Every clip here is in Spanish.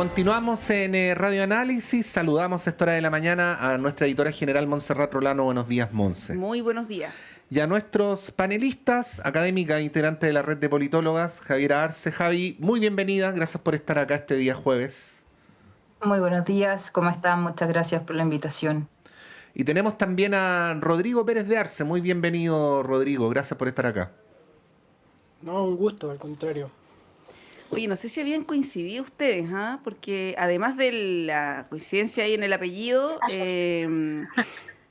Continuamos en Radio Análisis. Saludamos a esta hora de la mañana a nuestra editora general Montserrat Rolano. Buenos días, Monse. Muy buenos días. Y a nuestros panelistas, académica e integrante de la red de politólogas, Javiera Arce. Javi, muy bienvenida. Gracias por estar acá este día jueves. Muy buenos días. ¿Cómo están? Muchas gracias por la invitación. Y tenemos también a Rodrigo Pérez de Arce. Muy bienvenido, Rodrigo. Gracias por estar acá. No, un gusto, al contrario. Oye, no sé si habían coincidido ustedes, ¿ah? Porque además de la coincidencia ahí en el apellido,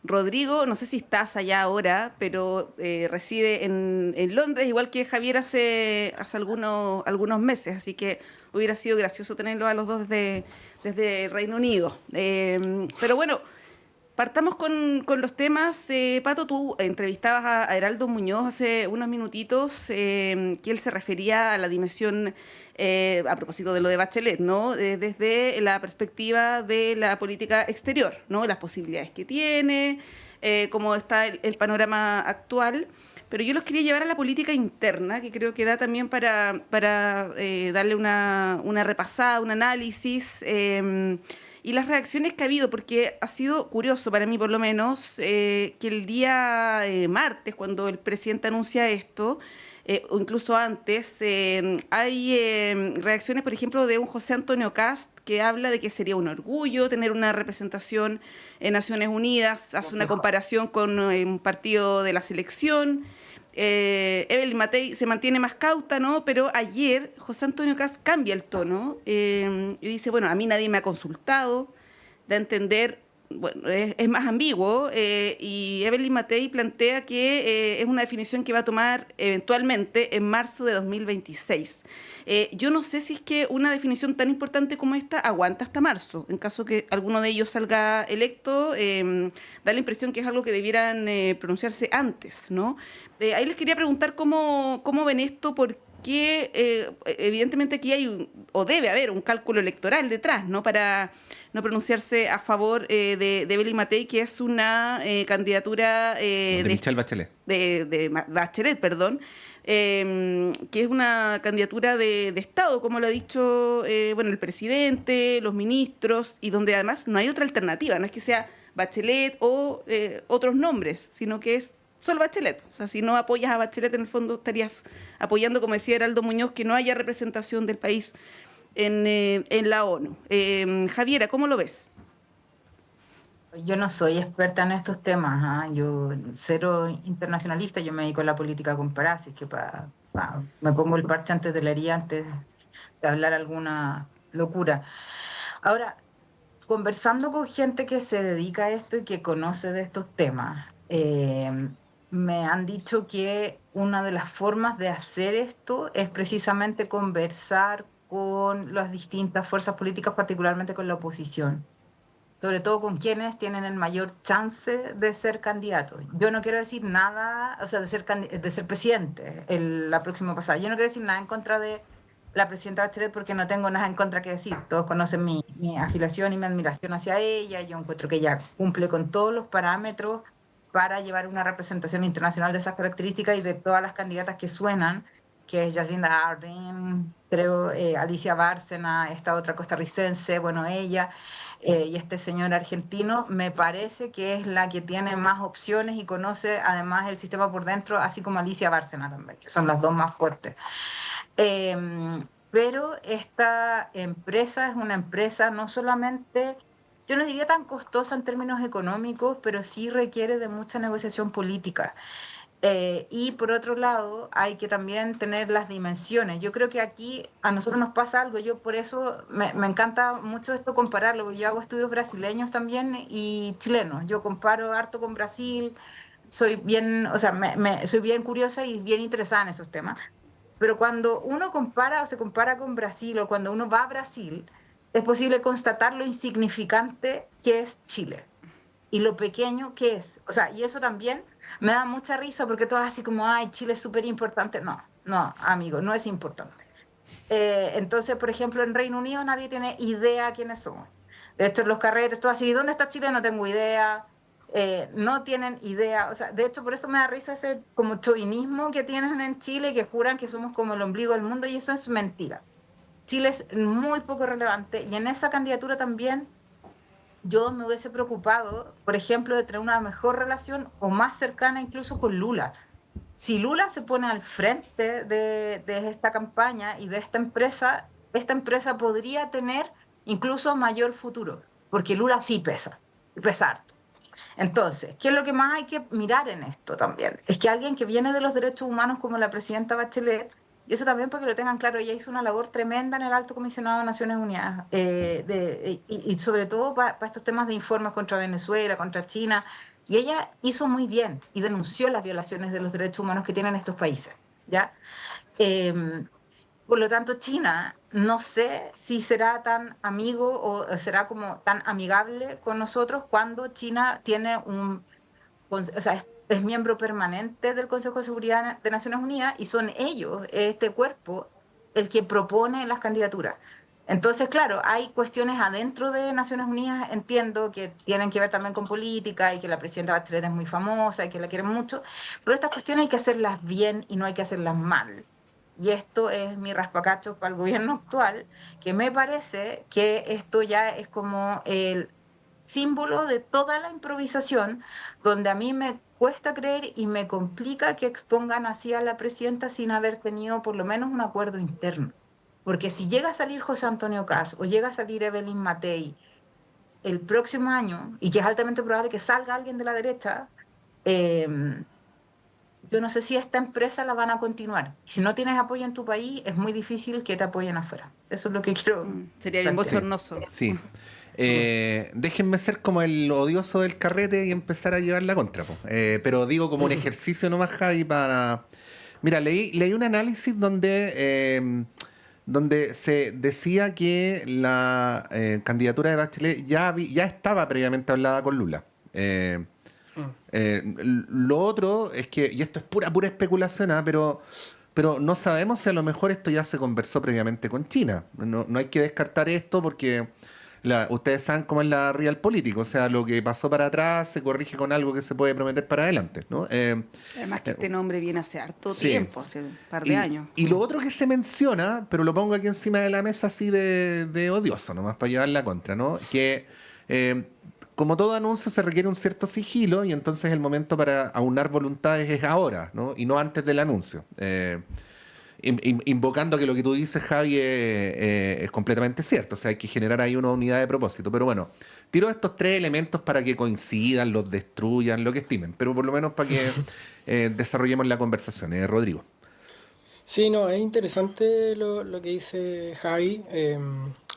Rodrigo, no sé si estás allá ahora, pero reside en Londres, igual que Javier hace algunos meses, así que hubiera sido gracioso tenerlos a los dos desde Reino Unido. Pero bueno, partamos con los temas. Pato, tú entrevistabas a Heraldo Muñoz hace unos minutitos, que él se refería a la dimensión, a propósito de lo de Bachelet, ¿no? Desde la perspectiva de la política exterior, ¿no? Las posibilidades que tiene, cómo está el panorama actual. Pero yo los quería llevar a la política interna, que creo que da también para darle una repasada, un análisis, y las reacciones que ha habido, porque ha sido curioso para mí por lo menos, que el día martes, cuando el presidente anuncia esto, o incluso antes, hay reacciones, por ejemplo, de un José Antonio Kast, que habla de que sería un orgullo tener una representación en Naciones Unidas, hace una comparación con un partido de la selección. Evelyn Matei se mantiene más cauta, ¿no? Pero ayer José Antonio Kast cambia el tono y dice, bueno, a mí nadie me ha consultado, da a entender, bueno, es más ambiguo, y Evelyn Matei plantea que es una definición que va a tomar eventualmente en marzo de 2026. Yo no sé si es que una definición tan importante como esta aguanta hasta marzo. En caso que alguno de ellos salga electo, da la impresión que es algo que debieran pronunciarse antes, ¿no? Ahí les quería preguntar cómo ven esto, porque evidentemente aquí hay o debe haber un cálculo electoral detrás, ¿no? Para no pronunciarse a favor de Evelyn Matei, que es una candidatura de Michelle Bachelet. De Bachelet, perdón. Que es una candidatura de Estado, como lo ha dicho bueno, el presidente, los ministros, y donde además no hay otra alternativa, no es que sea Bachelet o otros nombres, sino que es solo Bachelet. O sea, si no apoyas a Bachelet, en el fondo estarías apoyando, como decía Heraldo Muñoz, que no haya representación del país en la ONU. Javiera, ¿cómo lo ves? Yo no soy experta en estos temas, ¿ah? Yo cero internacionalista, yo me dedico a la política comparada, así que me pongo el parche antes de la herida antes de hablar alguna locura. Ahora, conversando con gente que se dedica a esto y que conoce de estos temas, me han dicho que una de las formas de hacer esto es precisamente conversar con las distintas fuerzas políticas, particularmente con la oposición, sobre todo con quienes tienen el mayor chance de ser candidatos. Yo no quiero decir nada, o sea, de ser presidente la próxima pasada. Yo no quiero decir nada en contra de la presidenta Bachelet, porque no tengo nada en contra que decir. Todos conocen mi afiliación y mi admiración hacia ella. Yo encuentro que ella cumple con todos los parámetros para llevar una representación internacional de esas características, y de todas las candidatas que suenan, que es Jacinda Ardern, creo, Alicia Bárcena, esta otra costarricense, bueno, ella, y este señor argentino, me parece que es la que tiene más opciones y conoce además el sistema por dentro, así como Alicia Bárcena también, que son las dos más fuertes. Pero esta empresa es una empresa no solamente, yo no diría tan costosa en términos económicos, pero sí requiere de mucha negociación política. Y por otro lado, hay que también tener las dimensiones. Yo creo que aquí a nosotros nos pasa algo, yo por eso me encanta mucho esto compararlo, porque yo hago estudios brasileños también y chilenos. Yo comparo harto con Brasil, soy bien, o sea, soy bien curiosa y bien interesada en esos temas. Pero cuando uno compara o se compara con Brasil, o cuando uno va a Brasil, es posible constatar lo insignificante que es Chile y lo pequeño que es. O sea, y eso también me da mucha risa, porque todo así como, ay, Chile es súper importante. No, amigo, no es importante. Entonces, por ejemplo, en Reino Unido nadie tiene idea quiénes somos. De hecho, en los carretes, todo así, ¿dónde está Chile? No tengo idea. No tienen idea. O sea, de hecho, por eso me da risa ese como chauvinismo que tienen en Chile, que juran que somos como el ombligo del mundo, y eso es mentira. Chile es muy poco relevante y en esa candidatura también yo me hubiese preocupado, por ejemplo, de tener una mejor relación o más cercana incluso con Lula. Si Lula se pone al frente de esta campaña y de esta empresa podría tener incluso mayor futuro, porque Lula sí pesa, y pesa harto. Entonces, ¿qué es lo que más hay que mirar en esto también? Es que alguien que viene de los derechos humanos como la presidenta Bachelet, y eso también para que lo tengan claro, ella hizo una labor tremenda en el Alto Comisionado de Naciones Unidas, y sobre todo para estos temas de informes contra Venezuela, contra China, y ella hizo muy bien y denunció las violaciones de los derechos humanos que tienen estos países, ¿ya? Eh, por lo tanto, China, no sé si será tan amigo o será como tan amigable con nosotros cuando China tiene o sea, es miembro permanente del Consejo de Seguridad de Naciones Unidas y son ellos, este cuerpo, el que propone las candidaturas. Entonces, claro, hay cuestiones adentro de Naciones Unidas, entiendo que tienen que ver también con política y que la presidenta Bachelet es muy famosa y que la quieren mucho, pero estas cuestiones hay que hacerlas bien y no hay que hacerlas mal. Y esto es mi raspacacho para el gobierno actual, que me parece que esto ya es como el símbolo de toda la improvisación, donde a mí me cuesta creer y me complica que expongan así a la presidenta sin haber tenido por lo menos un acuerdo interno. Porque si llega a salir José Antonio Caz o llega a salir Evelyn Matei el próximo año, y que es altamente probable que salga alguien de la derecha, eh, yo no sé si esta empresa la van a continuar. Si no tienes apoyo en tu país, es muy difícil que te apoyen afuera. Eso es lo que quiero Sería bien plantear. bochornoso. Sí. Déjenme ser como el odioso del carrete y empezar a llevar la contra, po. Pero digo como un ejercicio nomás, Javi, para... Mira, leí un análisis donde se decía que la candidatura de Bachelet ya estaba previamente hablada con Lula. Lo otro es que, y esto es pura especulación, pero no sabemos si a lo mejor esto ya se conversó previamente con China. No hay que descartar esto porque ustedes saben cómo es la real política, o sea, lo que pasó para atrás se corrige con algo que se puede prometer para adelante, ¿no? Además que este nombre viene hace harto Sí. tiempo, hace un par de años. Y lo otro que se menciona, pero lo pongo aquí encima de la mesa así de odioso, nomás para llevar la contra, ¿no? Que como todo anuncio se requiere un cierto sigilo y entonces el momento para aunar voluntades es ahora, ¿no? Y no antes del anuncio. Invocando que lo que tú dices, Javi, es completamente cierto. O sea, hay que generar ahí una unidad de propósito. Pero bueno, tiro estos tres elementos para que coincidan, los destruyan, lo que estimen. Pero por lo menos para que desarrollemos la conversación. Rodrigo. Sí, no, es interesante lo que dice Javi.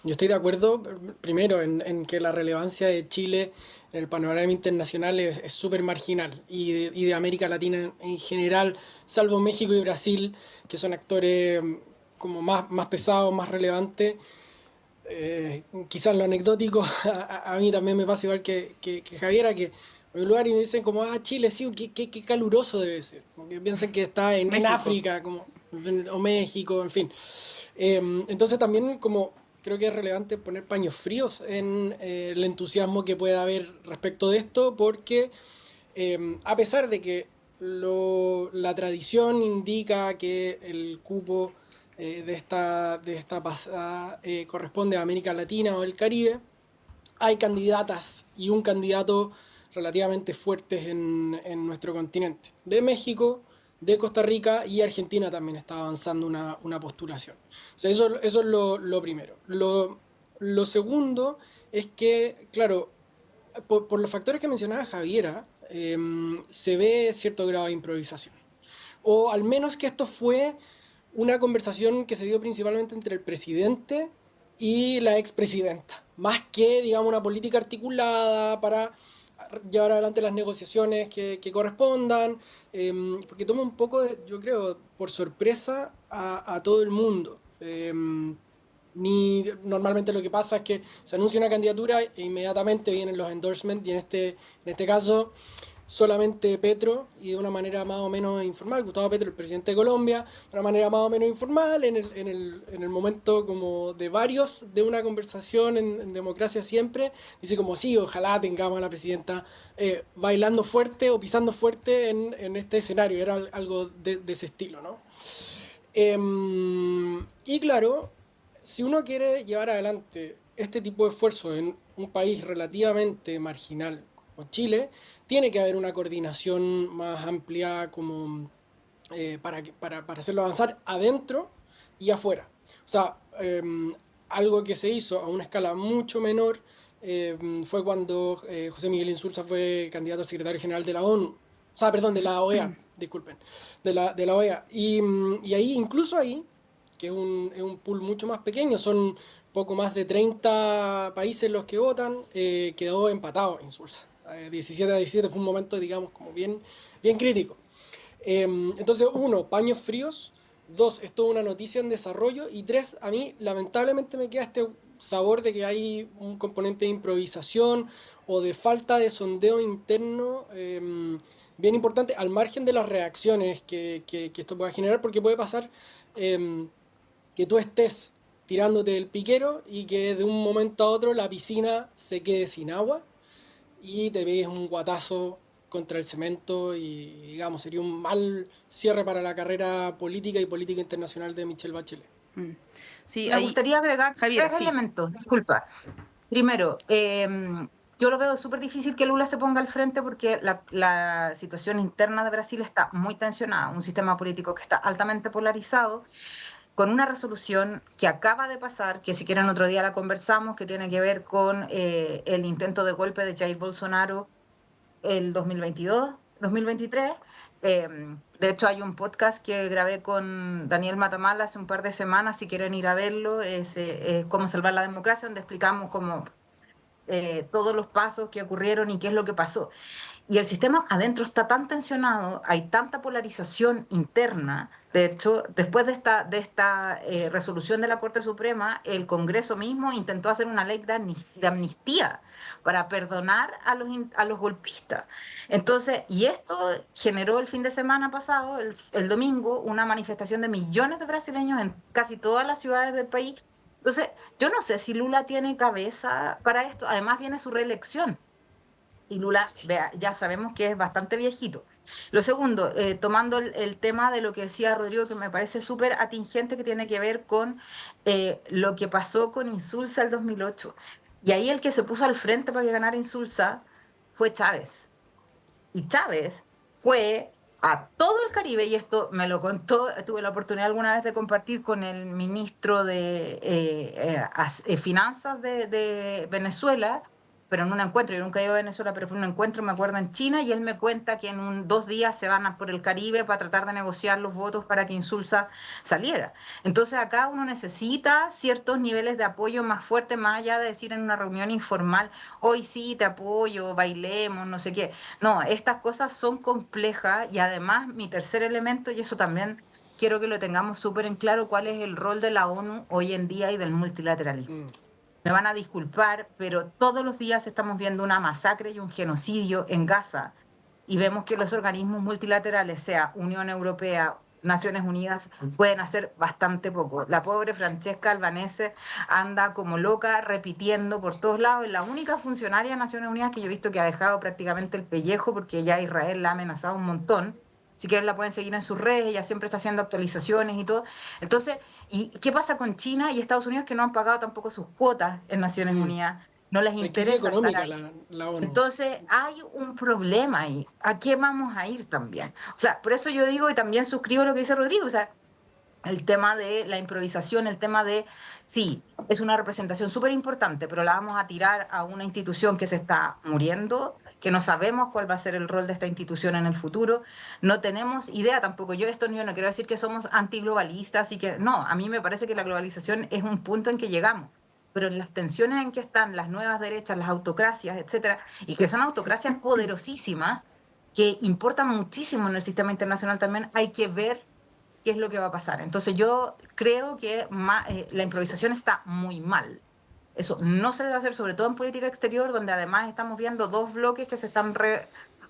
Yo estoy de acuerdo, primero, en que la relevancia de Chile en el panorama internacional es súper marginal y de América Latina en general, salvo México y Brasil, que son actores como más pesados, más relevantes. Quizás lo anecdótico, a mí también me pasa igual que Javiera, que en un lugar y me dicen como, Chile, sí, qué caluroso debe ser. Como que piensan que está en México. África, como, o México, en fin. Entonces también como creo que es relevante poner paños fríos en el entusiasmo que pueda haber respecto de esto, porque a pesar de que la tradición indica que el cupo de esta pasada corresponde a América Latina o el Caribe, hay candidatas y un candidato relativamente fuertes en nuestro continente. De México, de Costa Rica y Argentina también está avanzando una postulación. O sea, eso es lo primero. Lo segundo es que, claro, por los factores que mencionaba Javiera, se ve cierto grado de improvisación. O al menos que esto fue una conversación que se dio principalmente entre el presidente y la expresidenta, más que, digamos, una política articulada para llevar adelante las negociaciones que correspondan, porque toma un poco, yo creo, por sorpresa a todo el mundo. Normalmente lo que pasa es que se anuncia una candidatura e inmediatamente vienen los endorsements, y en este caso solamente Petro, y de una manera más o menos informal, Gustavo Petro, el presidente de Colombia, de una manera más o menos informal, en el momento como de varios de una conversación en democracia siempre, dice como sí, ojalá tengamos a la presidenta bailando fuerte o pisando fuerte en este escenario, era algo de ese estilo, ¿no? Y claro, si uno quiere llevar adelante este tipo de esfuerzo en un país relativamente marginal como Chile, tiene que haber una coordinación más amplia como para hacerlo avanzar adentro y afuera. O sea, algo que se hizo a una escala mucho menor fue cuando José Miguel Insulza fue candidato a secretario general de la ONU. O sea, perdón, de la OEA, disculpen, de la OEA. Y ahí, incluso ahí, que es un pool mucho más pequeño, son poco más de 30 países los que votan, quedó empatado Insulza. 17-17 fue un momento, digamos, como bien, bien crítico. Entonces, uno, paños fríos. Dos, es toda una noticia en desarrollo. Y tres, a mí lamentablemente me queda este sabor de que hay un componente de improvisación o de falta de sondeo interno bien importante, al margen de las reacciones que esto pueda generar, porque puede pasar que tú estés tirándote el piquero y que de un momento a otro la piscina se quede sin agua y te pegues un guatazo contra el cemento y, digamos, sería un mal cierre para la carrera política y política internacional de Michelle Bachelet. Mm. Sí, Me ahí, gustaría agregar Javier, tres sí. elementos, disculpa. Primero, yo lo veo súper difícil que Lula se ponga al frente porque la situación interna de Brasil está muy tensionada, un sistema político que está altamente polarizado, con una resolución que acaba de pasar, que si quieren otro día la conversamos, que tiene que ver con el intento de golpe de Jair Bolsonaro el 2022, 2023. De hecho, hay un podcast que grabé con Daniel Matamala hace un par de semanas, si quieren ir a verlo, es Cómo salvar la democracia, donde explicamos cómo todos los pasos que ocurrieron y qué es lo que pasó. Y el sistema adentro está tan tensionado, hay tanta polarización interna. De hecho, después de esta resolución de la Corte Suprema, el Congreso mismo intentó hacer una ley de amnistía para perdonar a los golpistas. Entonces, y esto generó el fin de semana pasado, el domingo, una manifestación de millones de brasileños en casi todas las ciudades del país. Entonces, yo no sé si Lula tiene cabeza para esto. Además, viene su reelección. Y Lula, vea, ya sabemos que es bastante viejito. Lo segundo, tomando el tema de lo que decía Rodrigo, que me parece súper atingente, que tiene que ver con lo que pasó con Insulza el 2008. Y ahí el que se puso al frente para que ganara Insulza fue Chávez. Y Chávez fue a todo el Caribe, y esto me lo contó, tuve la oportunidad alguna vez de compartir con el ministro de Finanzas de Venezuela, pero en un encuentro, yo nunca he ido a Venezuela, pero fue un encuentro, me acuerdo, en China, y él me cuenta que en 2 días se van por el Caribe para tratar de negociar los votos para que Insulza saliera. Entonces acá uno necesita ciertos niveles de apoyo más fuertes, más allá de decir en una reunión informal, hoy sí te apoyo, bailemos, no sé qué. No, estas cosas son complejas, y además mi tercer elemento, y eso también quiero que lo tengamos súper en claro, cuál es el rol de la ONU hoy en día y del multilateralismo. Me van a disculpar, pero todos los días estamos viendo una masacre y un genocidio en Gaza, y vemos que los organismos multilaterales, sea Unión Europea, Naciones Unidas, pueden hacer bastante poco. La pobre Francesca Albanese anda como loca repitiendo por todos lados. Es la única funcionaria de Naciones Unidas que yo he visto que ha dejado prácticamente el pellejo, porque ya Israel la ha amenazado un montón. Si quieren la pueden seguir en sus redes, ella siempre está haciendo actualizaciones y todo. Entonces, ¿y qué pasa con China y Estados Unidos, que no han pagado tampoco sus cuotas en Naciones Unidas? No les La crisis interesa estar económica, ahí. la ONU. Entonces, hay un problema ahí. ¿A qué vamos a ir también? O sea, por eso yo digo, y también suscribo lo que dice Rodrigo, o sea, el tema de la improvisación, el tema de, sí, es una representación súper importante, pero la vamos a tirar a una institución que se está muriendo, que no sabemos cuál va a ser el rol de esta institución en el futuro, no tenemos idea tampoco. Yo no quiero decir que somos antiglobalistas y que, no, a mí me parece que la globalización es un punto en que llegamos, pero en las tensiones en que están las nuevas derechas, las autocracias, etcétera, y que son autocracias poderosísimas, que importan muchísimo en el sistema internacional también, hay que ver qué es lo que va a pasar. Entonces yo creo que la improvisación está muy mal. Eso no se debe hacer, sobre todo en política exterior, donde además estamos viendo dos bloques que se están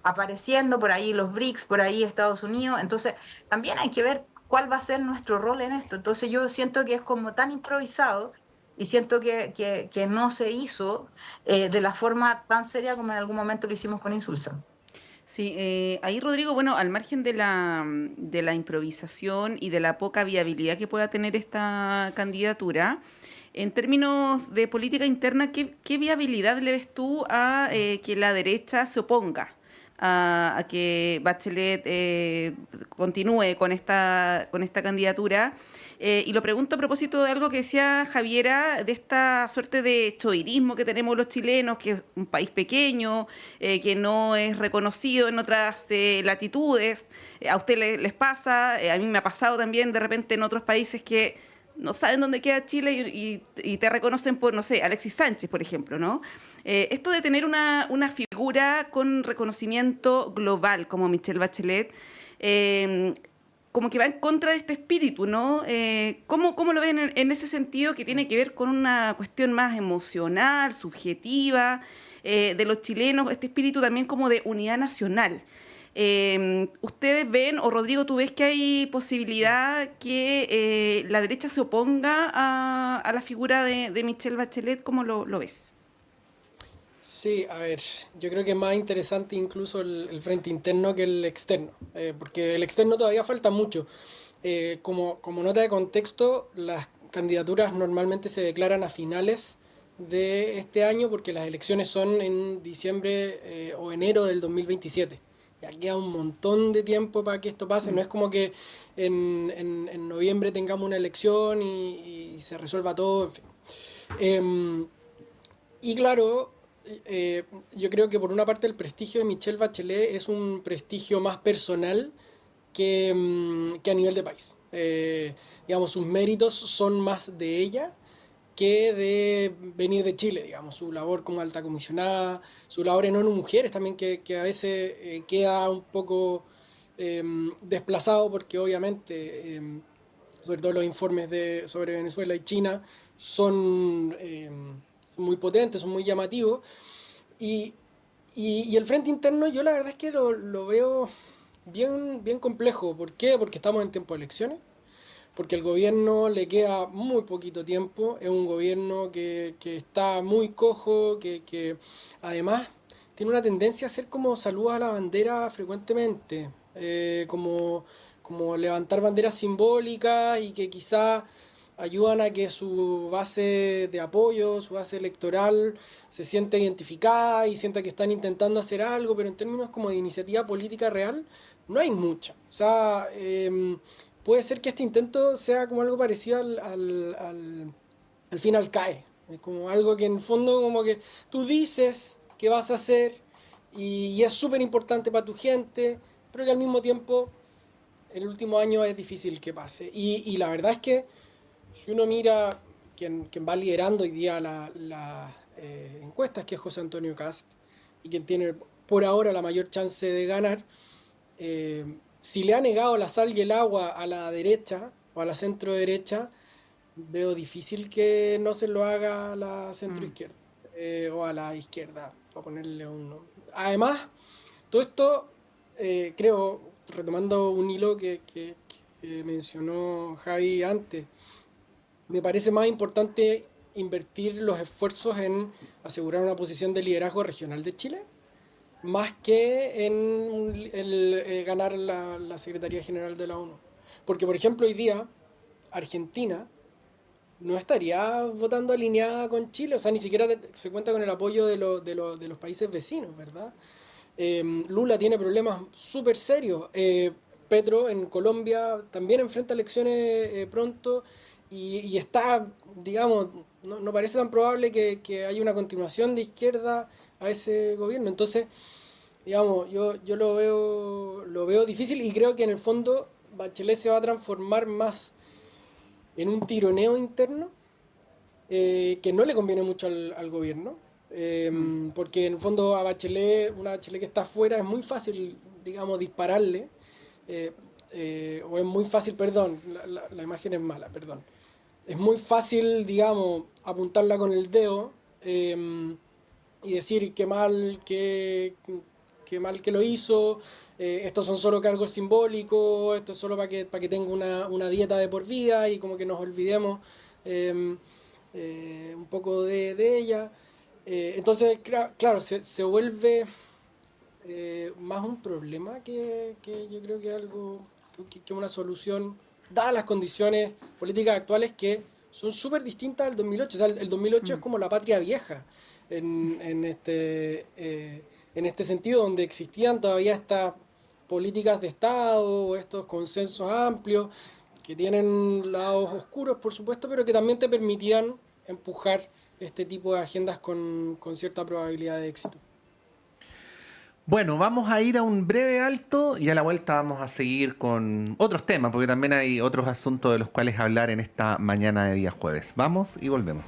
apareciendo, por ahí los BRICS, por ahí Estados Unidos. Entonces también hay que ver cuál va a ser nuestro rol en esto. Entonces yo siento que es como tan improvisado, y siento que no se hizo de la forma tan seria como en algún momento lo hicimos con Insulza. Sí, ahí Rodrigo, bueno, al margen de la improvisación y de la poca viabilidad que pueda tener esta candidatura, en términos de política interna, ¿qué viabilidad le ves tú a que la derecha se oponga a que Bachelet continúe con esta candidatura? Y lo pregunto a propósito de algo que decía Javiera, de esta suerte de choirismo que tenemos los chilenos, que es un país pequeño, que no es reconocido en otras latitudes. A usted les pasa, a mí me ha pasado también de repente en otros países que no saben dónde queda Chile y te reconocen por, no sé, Alexis Sánchez, por ejemplo, ¿no? Esto de tener una figura con reconocimiento global como Michelle Bachelet, eh, como que va en contra de este espíritu, ¿no? ¿Cómo lo ven en ese sentido que tiene que ver con una cuestión más emocional, subjetiva, de los chilenos, este espíritu también como de unidad nacional? ¿Ustedes ven, o Rodrigo, tú ves que hay posibilidad que la derecha se oponga a la figura de Michelle Bachelet? ¿Cómo lo ves? Sí, a ver, yo creo que es más interesante incluso el frente interno que el externo, porque el externo todavía falta mucho. Como nota de contexto, las candidaturas normalmente se declaran a finales de este año porque las elecciones son en diciembre o enero del 2027. Ya queda un montón de tiempo para que esto pase, no es como que en noviembre tengamos una elección y se resuelva todo, en fin. Em, y claro, yo creo que por una parte el prestigio de Michelle Bachelet es un prestigio más personal que a nivel de país. Digamos, sus méritos son más de ella que de venir de Chile, digamos, su labor como alta comisionada, su labor en ONU Mujeres también, que a veces queda un poco eh, desplazado porque obviamente, sobre todo los informes sobre Venezuela y China, son muy potentes, son muy llamativos. Y, y el frente interno yo la verdad es que lo veo bien complejo. ¿Por qué? Porque estamos en tiempo de elecciones, porque el gobierno le queda muy poquito tiempo, es un gobierno que está muy cojo, que además tiene una tendencia a hacer como saludos a la bandera frecuentemente, como levantar banderas simbólicas y que quizá ayudan a que su base de apoyo, su base electoral se sienta identificada y sienta que están intentando hacer algo, pero en términos como de iniciativa política real, no hay mucha. O sea, puede ser que este intento sea como algo parecido al final CAE. Es como algo que en el fondo como que tú dices que vas a hacer y es súper importante para tu gente, pero que al mismo tiempo el último año es difícil que pase. Y la verdad es que si uno mira quien va liderando hoy día las encuestas, que es José Antonio Cast, y quien tiene por ahora la mayor chance de ganar, si le ha negado la sal y el agua a la derecha o a la centro derecha, veo difícil que no se lo haga a la centro izquierda o a la izquierda, para ponerle un nombre. Además, todo esto, creo, retomando un hilo que mencionó Javi antes, me parece más importante invertir los esfuerzos en asegurar una posición de liderazgo regional de Chile, más que en ganar la Secretaría General de la ONU. Porque, por ejemplo, hoy día Argentina no estaría votando alineada con Chile, o sea, ni siquiera se cuenta con el apoyo de los países vecinos, ¿verdad? Lula tiene problemas súper serios. Petro en Colombia también enfrenta elecciones pronto y está, digamos, no parece tan probable que haya una continuación de izquierda a ese gobierno. Entonces, digamos, yo lo veo difícil y creo que en el fondo Bachelet se va a transformar más en un tironeo interno que no le conviene mucho al gobierno. Porque en el fondo a Bachelet, una Bachelet que está afuera, es muy fácil, digamos, dispararle. O es muy fácil, perdón, la imagen es mala, perdón. Es muy fácil, digamos, apuntarla con el dedo y decir qué mal que lo hizo, estos son solo cargos simbólicos, esto es solo para que tenga una dieta de por vida y como que nos olvidemos eh, un poco de ella. Entonces, claro, se vuelve más un problema que yo creo que algo, que una solución, dadas las condiciones políticas actuales que son súper distintas al 2008. O sea, el 2008 es como la patria vieja en este sentido, donde existían todavía estas políticas de Estado o estos consensos amplios que tienen lados oscuros, por supuesto, pero que también te permitían empujar este tipo de agendas con cierta probabilidad de éxito. Bueno, vamos a ir a un breve alto y a la vuelta vamos a seguir con otros temas, porque también hay otros asuntos de los cuales hablar en esta mañana de día jueves. Vamos y volvemos.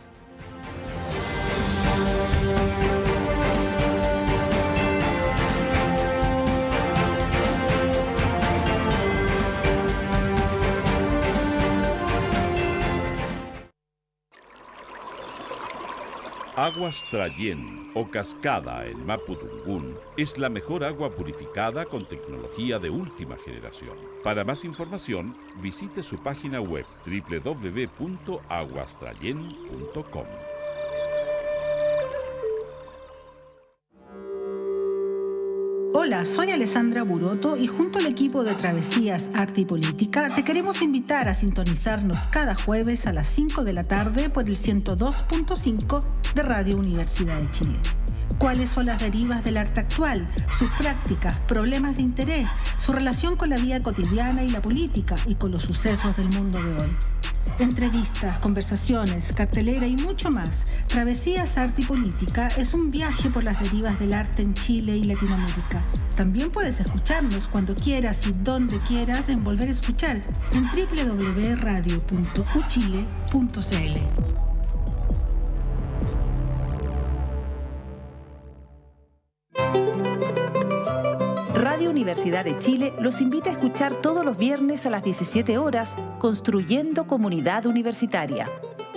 Aguas Trayén o Cascada en Mapudungún es la mejor agua purificada con tecnología de última generación. Para más información, visite su página web www.aguastrayen.com. Hola, soy Alessandra Buroto y junto al equipo de Travesías, Arte y Política te queremos invitar a sintonizarnos cada jueves a las 5 de la tarde por el 102.5 de Radio Universidad de Chile. ¿Cuáles son las derivas del arte actual, sus prácticas, problemas de interés, su relación con la vida cotidiana y la política y con los sucesos del mundo de hoy? Entrevistas, conversaciones, cartelera y mucho más. Travesías, Arte y Política es un viaje por las derivas del arte en Chile y Latinoamérica. También puedes escucharnos cuando quieras y donde quieras en Volver a Escuchar en www.radio.uchile.cl. Radio Universidad de Chile los invita a escuchar todos los viernes a las 17 horas Construyendo Comunidad Universitaria,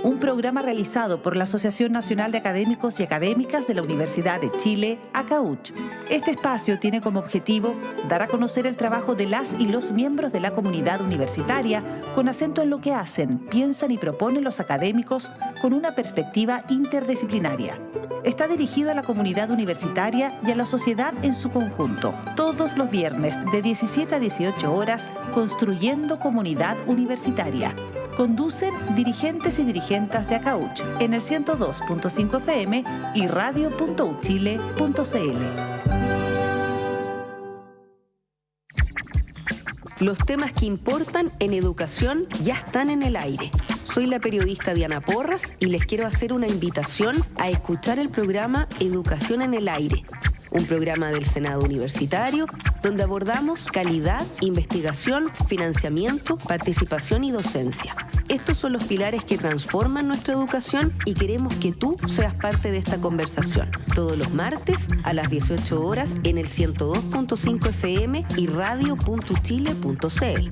un programa realizado por la Asociación Nacional de Académicos y Académicas de la Universidad de Chile, ACAUCH. Este espacio tiene como objetivo dar a conocer el trabajo de las y los miembros de la comunidad universitaria con acento en lo que hacen, piensan y proponen los académicos con una perspectiva interdisciplinaria. Está dirigido a la comunidad universitaria y a la sociedad en su conjunto. Todos los viernes de 17 a 18 horas, Construyendo Comunidad Universitaria. Conducen dirigentes y dirigentas de ACAUCH en el 102.5 FM y radio.uchile.cl. Los temas que importan en educación ya están en el aire. Soy la periodista Diana Porras y les quiero hacer una invitación a escuchar el programa Educación en el Aire, un programa del Senado Universitario donde abordamos calidad, investigación, financiamiento, participación y docencia. Estos son los pilares que transforman nuestra educación y queremos que tú seas parte de esta conversación. Todos los martes a las 18 horas en el 102.5 FM y radio.uchile.cl.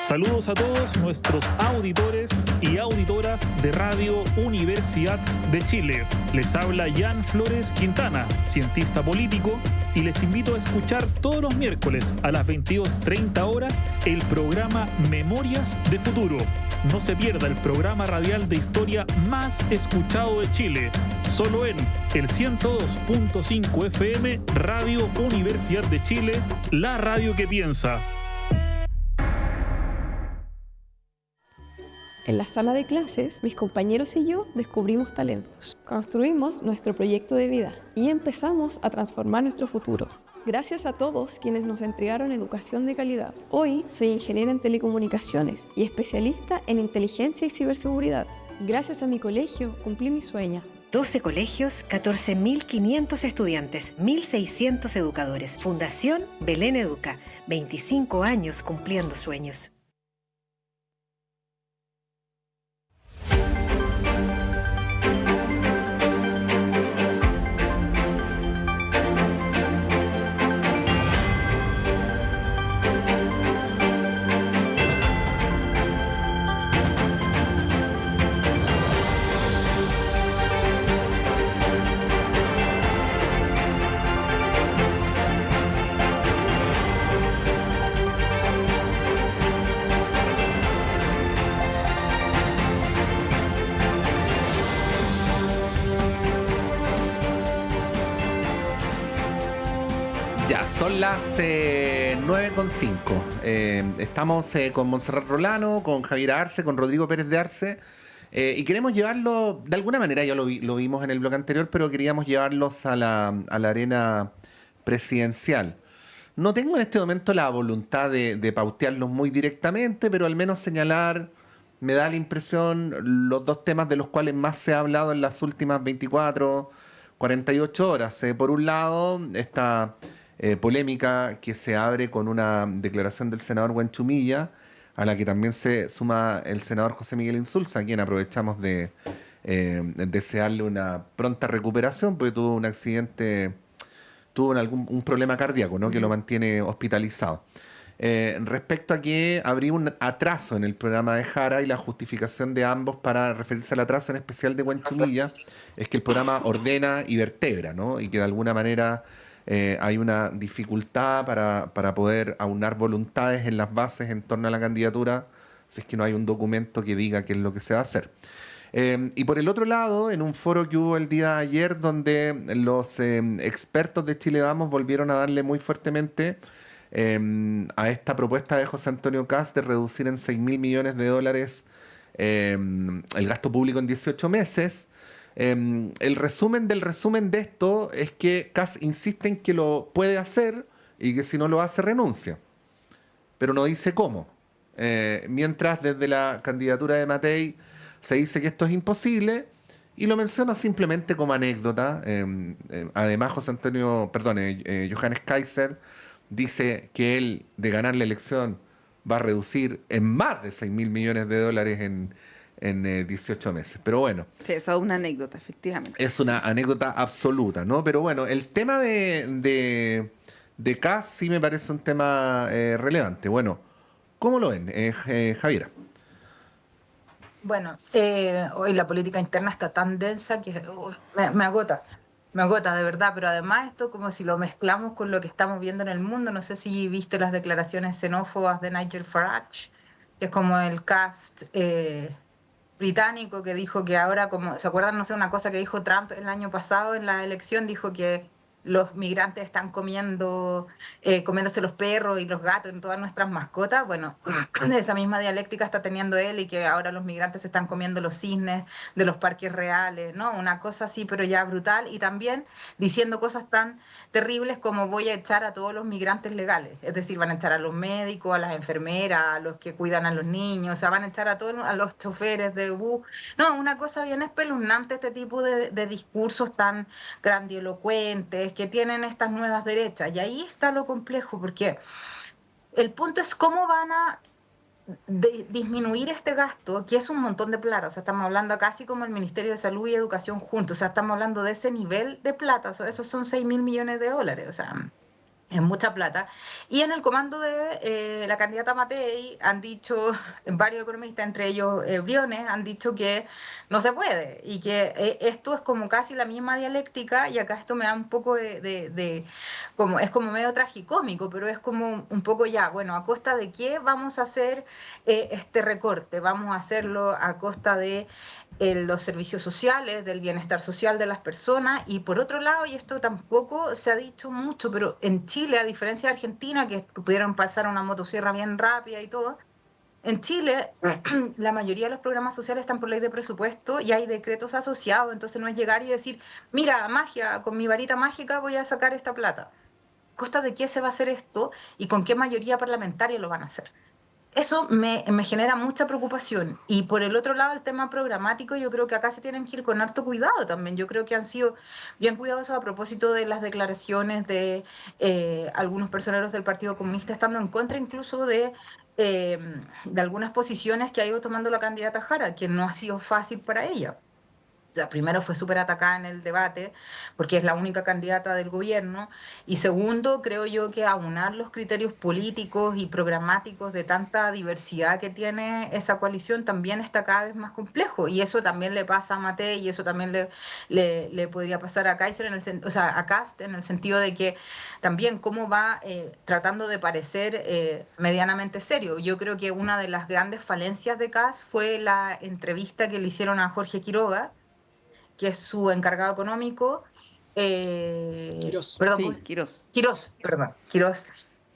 Saludos a todos nuestros auditores y auditoras de Radio Universidad de Chile. Les habla Jan Flores Quintana, cientista político, y les invito a escuchar todos los miércoles a las 22:30 horas el programa Memorias de Futuro. No se pierda el programa radial de historia más escuchado de Chile, solo en el 102.5 FM Radio Universidad de Chile, la radio que piensa. En la sala de clases, mis compañeros y yo descubrimos talentos, construimos nuestro proyecto de vida y empezamos a transformar nuestro futuro. Gracias a todos quienes nos entregaron educación de calidad. Hoy soy ingeniera en telecomunicaciones y especialista en inteligencia y ciberseguridad. Gracias a mi colegio cumplí mi sueño. 12 colegios, 14.500 estudiantes, 1.600 educadores. Fundación Belén Educa, 25 años cumpliendo sueños. Ya, son las 9:05. Estamos con Montserrat Rolano, con Javier Arce, con Rodrigo Pérez de Arce, y queremos llevarlo, de alguna manera, ya lo vimos en el bloque anterior, pero queríamos llevarlos a la arena presidencial. No tengo en este momento la voluntad de pautearlos muy directamente, pero al menos señalar, me da la impresión, los dos temas de los cuales más se ha hablado en las últimas 24, 48 horas. Por un lado, esta polémica que se abre con una declaración del senador Huanchumilla, a la que también se suma el senador José Miguel Insulza, a quien aprovechamos de desearle una pronta recuperación, porque tuvo un accidente, tuvo un problema cardíaco, ¿no? Que lo mantiene hospitalizado. Respecto a que habría un atraso en el programa de Jara, y la justificación de ambos para referirse al atraso, en especial de Huanchumilla, es que el programa ordena y vertebra, ¿no? Y que de alguna manera hay una dificultad para poder aunar voluntades en las bases en torno a la candidatura, si es que no hay un documento que diga qué es lo que se va a hacer. Y por el otro lado, en un foro que hubo el día de ayer, donde los expertos de Chile Vamos volvieron a darle muy fuertemente a esta propuesta de José Antonio Kast de reducir en $6.000 millones el gasto público en 18 meses. El resumen del resumen de esto es que Kast insiste en que lo puede hacer y que si no lo hace renuncia, pero no dice cómo. Mientras desde la candidatura de Matei se dice que esto es imposible, y lo menciona simplemente como anécdota. Además, Johannes Kaiser dice que él, de ganar la elección, va a reducir en más de $6.000 millones en 18 meses. Pero bueno. Sí, eso es una anécdota, efectivamente. Es una anécdota absoluta, ¿no? Pero bueno, el tema de Kast sí me parece un tema relevante. Bueno, ¿cómo lo ven, Javiera? Bueno, hoy la política interna está tan densa que me agota. Me agota, de verdad, pero además esto como si lo mezclamos con lo que estamos viendo en el mundo. No sé si viste las declaraciones xenófobas de Nigel Farage, que es como el Kast británico, que dijo que ahora, como, ¿se acuerdan? No sé, una cosa que dijo Trump el año pasado en la elección, dijo que los migrantes están comiéndose los perros y los gatos en todas nuestras mascotas. Bueno, esa misma dialéctica está teniendo él, y que ahora los migrantes están comiendo los cisnes de los parques reales, ¿no? Una cosa así, pero ya brutal, y también diciendo cosas tan terribles como voy a echar a todos los migrantes legales. Es decir, van a echar a los médicos, a las enfermeras, a los que cuidan a los niños, o sea, van a echar a todos, a los choferes de bus. No, una cosa bien espeluznante, este tipo de discursos tan grandilocuentes que tienen estas nuevas derechas. Y ahí está lo complejo, porque el punto es cómo van a disminuir este gasto, que es un montón de plata. O sea, estamos hablando casi como el Ministerio de Salud y Educación juntos. O sea, estamos hablando de ese nivel de plata. O sea, esos son $6.000 millones. O sea, es mucha plata. Y en el comando de la candidata Matei han dicho varios economistas, entre ellos Briones, han dicho que no se puede, y que esto es como casi la misma dialéctica, y acá esto me da un poco como, es como medio tragicómico, pero es como un poco ya, bueno, ¿a costa de qué vamos a hacer este recorte? Vamos a hacerlo a costa de los servicios sociales, del bienestar social de las personas. Y por otro lado, y esto tampoco se ha dicho mucho, pero en Chile, a diferencia de Argentina, que pudieron pasar una motosierra bien rápida y todo, en Chile la mayoría de los programas sociales están por ley de presupuesto y hay decretos asociados. Entonces no es llegar y decir, mira, magia, con mi varita mágica voy a sacar esta plata. ¿A costa de qué se va a hacer esto y con qué mayoría parlamentaria lo van a hacer? Eso me genera mucha preocupación. Y por el otro lado, el tema programático, yo creo que acá se tienen que ir con harto cuidado también. Yo creo que han sido bien cuidadosos a propósito de las declaraciones de algunos personeros del Partido Comunista, estando en contra incluso de algunas posiciones que ha ido tomando la candidata Jara, que no ha sido fácil para ella. O sea, primero fue súper atacada en el debate porque es la única candidata del gobierno, y segundo, creo yo que aunar los criterios políticos y programáticos de tanta diversidad que tiene esa coalición también está cada vez más complejo, y eso también le pasa a Matei, y eso también le podría pasar a Kaiser, a Kast, en el sentido de que también cómo va tratando de parecer medianamente serio. Yo creo que una de las grandes falencias de Kast fue la entrevista que le hicieron a Jorge Quiroga, que es su encargado económico, Quirós. Perdón, Sí, ¿cómo se- Quirós. Quirós, perdón, Quirós.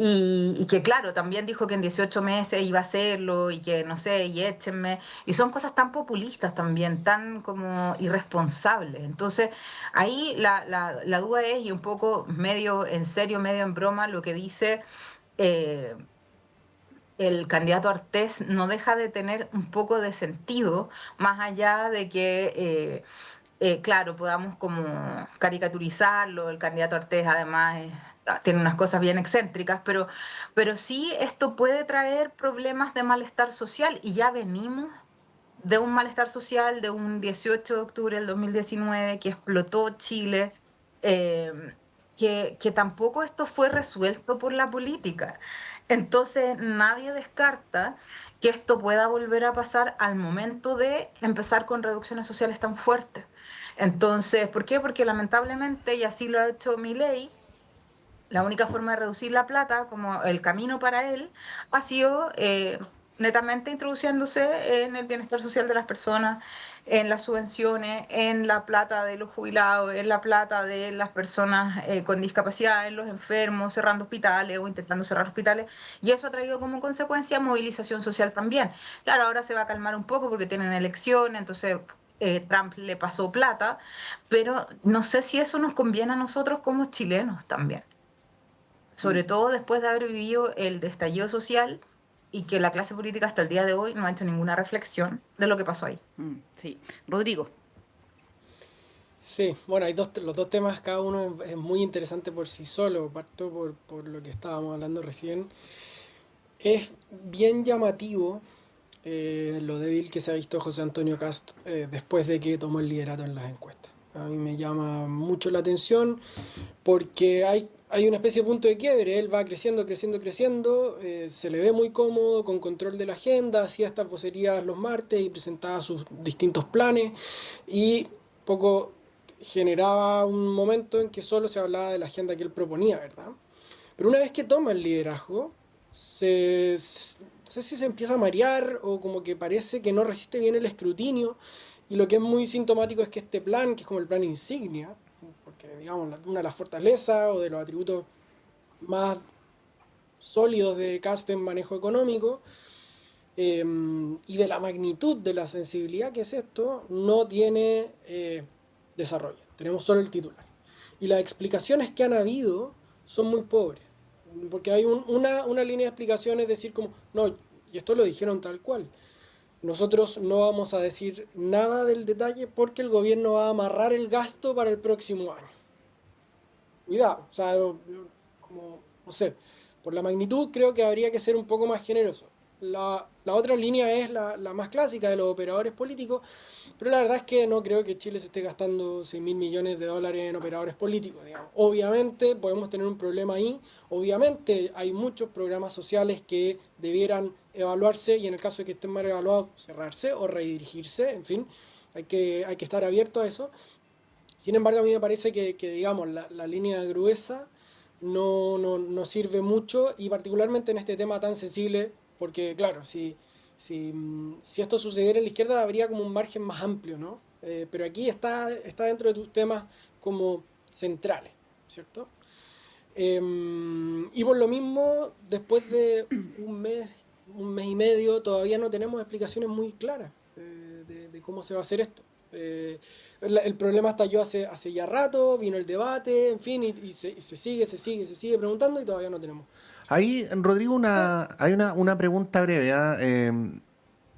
Y que claro, también dijo que en 18 meses iba a hacerlo y que no sé, y échenme. Y son cosas tan populistas también, tan como irresponsables. Entonces, ahí la duda es, y un poco medio en serio, medio en broma, lo que dice eh, el candidato Artés no deja de tener un poco de sentido, más allá de que claro, podamos como caricaturizarlo. El candidato Artés además tiene unas cosas bien excéntricas, pero sí esto puede traer problemas de malestar social y ya venimos de un malestar social de un 18 de octubre del 2019 que explotó Chile, eh, que tampoco esto fue resuelto por la política. Entonces nadie descarta que esto pueda volver a pasar al momento de empezar con reducciones sociales tan fuertes. Entonces, ¿por qué? Porque lamentablemente, y así lo ha hecho Milei, la única forma de reducir la plata, como el camino para él, ha sido netamente introduciéndose en el bienestar social de las personas, en las subvenciones, en la plata de los jubilados, en la plata de las personas con discapacidad, en los enfermos, cerrando hospitales o intentando cerrar hospitales, y eso ha traído como consecuencia movilización social también. Claro, ahora se va a calmar un poco porque tienen elecciones, entonces Trump le pasó plata, pero no sé si eso nos conviene a nosotros como chilenos también, sobre todo después de haber vivido el estallido social y que la clase política hasta el día de hoy no ha hecho ninguna reflexión de lo que pasó ahí. Sí. Rodrigo. Sí, bueno, hay los dos temas, cada uno es muy interesante por sí solo. Parto por lo que estábamos hablando recién. Es bien llamativo lo débil que se ha visto José Antonio Kast después de que tomó el liderato en las encuestas. A mí me llama mucho la atención porque hay una especie de punto de quiebre. Él va creciendo, creciendo, creciendo, se le ve muy cómodo, con control de la agenda, hacía estas vocerías los martes y presentaba sus distintos planes, y poco generaba un momento en que solo se hablaba de la agenda que él proponía, ¿verdad? Pero una vez que toma el liderazgo, no sé si se empieza a marear o como que parece que no resiste bien el escrutinio, y lo que es muy sintomático es que este plan, que es como el plan insignia, porque digamos una de las fortalezas o de los atributos más sólidos de Kast en manejo económico, y de la magnitud de la sensibilidad que es esto, no tiene desarrollo. Tenemos solo el titular. Y las explicaciones que han habido son muy pobres. Porque hay una línea de explicaciones, decir como, no, y esto lo dijeron tal cual. Nosotros no vamos a decir nada del detalle porque el gobierno va a amarrar el gasto para el próximo año. Cuidado, o sea, como, no sé, por la magnitud creo que habría que ser un poco más generoso. La otra línea es la más clásica de los operadores políticos, pero la verdad es que no creo que Chile se esté gastando 6.000 millones de dólares en operadores políticos, digamos. Obviamente podemos tener un problema ahí, obviamente hay muchos programas sociales que debieran evaluarse y en el caso de que estén mal evaluados, cerrarse o redirigirse, en fin, hay que estar abierto a eso. Sin embargo, a mí me parece que digamos, la línea gruesa no sirve mucho, y particularmente en este tema tan sensible, porque claro, si esto sucediera en la izquierda habría como un margen más amplio, ¿no? Pero aquí está dentro de tus temas como centrales, ¿cierto? Y por lo mismo, después de un mes y medio, todavía no tenemos explicaciones muy claras de cómo se va a hacer esto. El problema estalló hace ya rato, vino el debate, en fin, y se sigue preguntando y todavía no tenemos. Ahí, Rodrigo, hay una pregunta breve.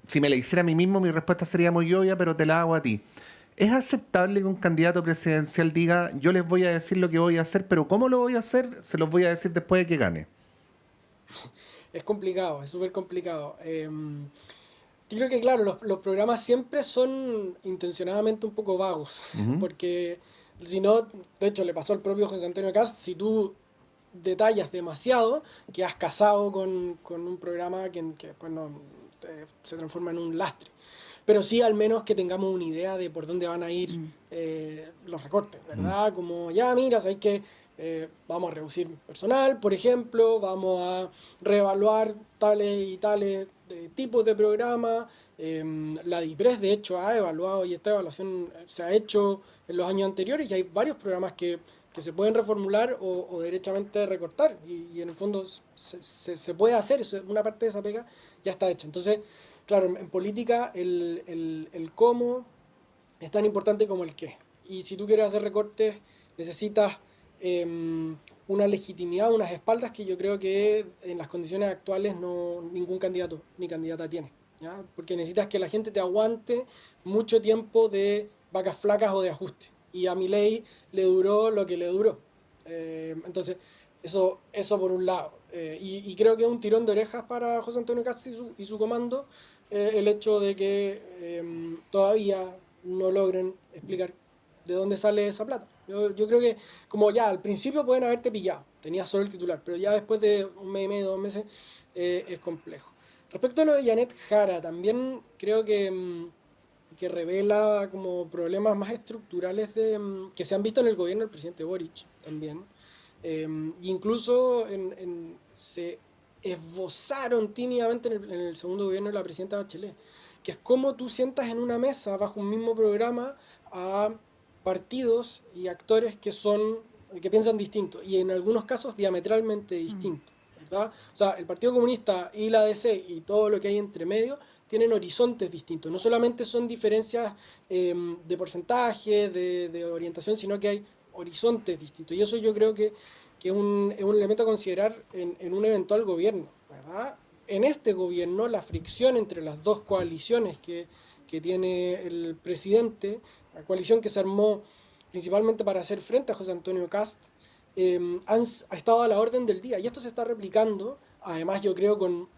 Si me la hiciera a mí mismo, mi respuesta sería muy obvia, pero te la hago a ti. ¿Es aceptable que un candidato presidencial diga, yo les voy a decir lo que voy a hacer, pero cómo lo voy a hacer, se los voy a decir después de que gane? Es complicado, es súper complicado. Yo creo que, claro, los programas siempre son intencionadamente un poco vagos, porque si no, de hecho le pasó al propio José Antonio Kast, si tú detallas demasiado, quedas casado con un programa que después se transforma en un lastre. Pero sí, al menos que tengamos una idea de por dónde van a ir los recortes, ¿verdad? Como, ya, mira, sabes que vamos a reducir personal, por ejemplo, vamos a reevaluar tales y tales tipos de programas. La DIPRES, de hecho, ha evaluado y esta evaluación se ha hecho en los años anteriores y hay varios programas que se pueden reformular o derechamente recortar y en el fondo se puede hacer, una parte de esa pega ya está hecha. Entonces, claro, en política el cómo es tan importante como el qué. Y si tú quieres hacer recortes, necesitas una legitimidad, unas espaldas que yo creo que en las condiciones actuales ningún candidato ni candidata tiene, ¿ya? Porque necesitas que la gente te aguante mucho tiempo de vacas flacas o de ajuste. Y a Milei le duró lo que le duró. Entonces, eso por un lado. Y creo que es un tirón de orejas para José Antonio Kast y su comando el hecho de que todavía no logren explicar de dónde sale esa plata. Yo creo que como ya al principio pueden haberte pillado, tenías solo el titular, pero ya después de un mes y medio, 2 meses, es complejo. Respecto a lo de Janet Jara, también creo que revela como problemas más estructurales que se han visto en el gobierno del presidente Boric también. Incluso se esbozaron tímidamente en el segundo gobierno de la presidenta Bachelet, que es como tú sientas en una mesa bajo un mismo programa a partidos y actores que piensan distinto y en algunos casos diametralmente distintos, ¿verdad? O sea, el Partido Comunista y la ADC y todo lo que hay entre medio tienen horizontes distintos. No solamente son diferencias de porcentaje, de orientación, sino que hay horizontes distintos. Y eso yo creo que es un elemento a considerar en un eventual gobierno, ¿verdad? En este gobierno, la fricción entre las dos coaliciones que tiene el presidente, la coalición que se armó principalmente para hacer frente a José Antonio Kast, ha estado a la orden del día. Y esto se está replicando, además yo creo con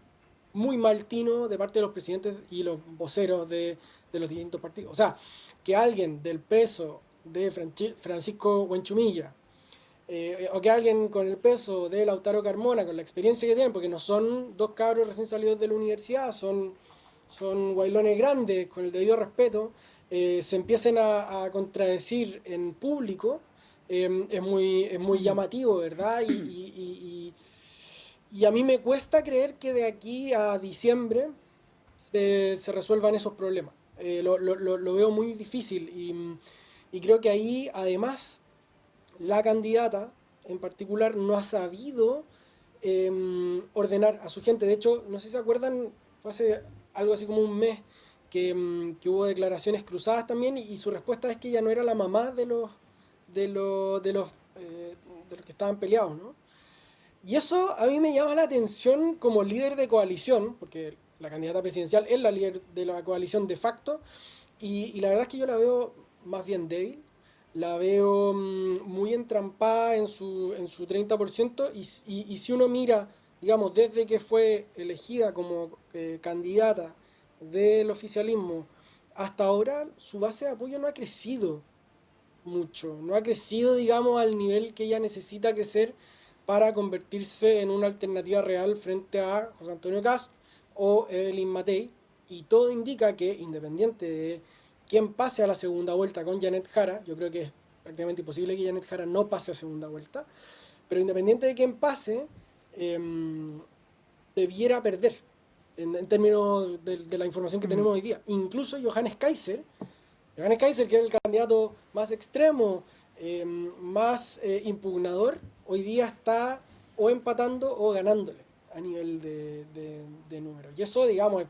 muy mal tino de parte de los presidentes y los voceros de los distintos partidos. O sea, que alguien del peso de Francisco Huenchumilla, o que alguien con el peso de Lautaro Carmona, con la experiencia que tienen, porque no son dos cabros recién salidos de la universidad, son guaylones grandes, con el debido respeto, se empiecen a contradecir en público, es muy llamativo, ¿verdad? Y a mí me cuesta creer que de aquí a diciembre se resuelvan esos problemas. Lo veo muy difícil y creo que ahí, además, la candidata en particular no ha sabido ordenar a su gente. De hecho, no sé si se acuerdan, fue hace algo así como un mes que hubo declaraciones cruzadas también y su respuesta es que ella no era la mamá de los que estaban peleados, ¿no? Y eso a mí me llama la atención como líder de coalición, porque la candidata presidencial es la líder de la coalición de facto, y la verdad es que yo la veo más bien débil, la veo muy entrampada en su 30%, y si uno mira, digamos, desde que fue elegida como candidata del oficialismo hasta ahora, su base de apoyo no ha crecido mucho, no ha crecido, digamos, al nivel que ella necesita crecer para convertirse en una alternativa real frente a José Antonio Kast o Evelyn Matei, y todo indica que, independiente de quién pase a la segunda vuelta con Janet Jara, yo creo que es prácticamente imposible que Janet Jara no pase a segunda vuelta, pero independiente de quién pase, debiera perder, en términos de la información que tenemos hoy día. Incluso Johannes Kaiser, que es el candidato más extremo, más impugnador, hoy día está o empatando o ganándole a nivel de números. Y eso, digamos,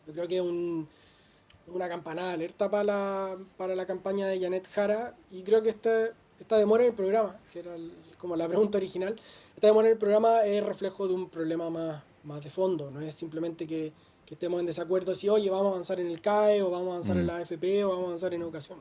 yo creo que es una campanada de alerta para la campaña de Janet Jara, y creo que esta demora en el programa, que era como la pregunta original, esta demora en el programa es reflejo de un problema más de fondo, no es simplemente que estemos en desacuerdo si, oye, vamos a avanzar en el CAE, o vamos a avanzar en la AFP, o vamos a avanzar en educación.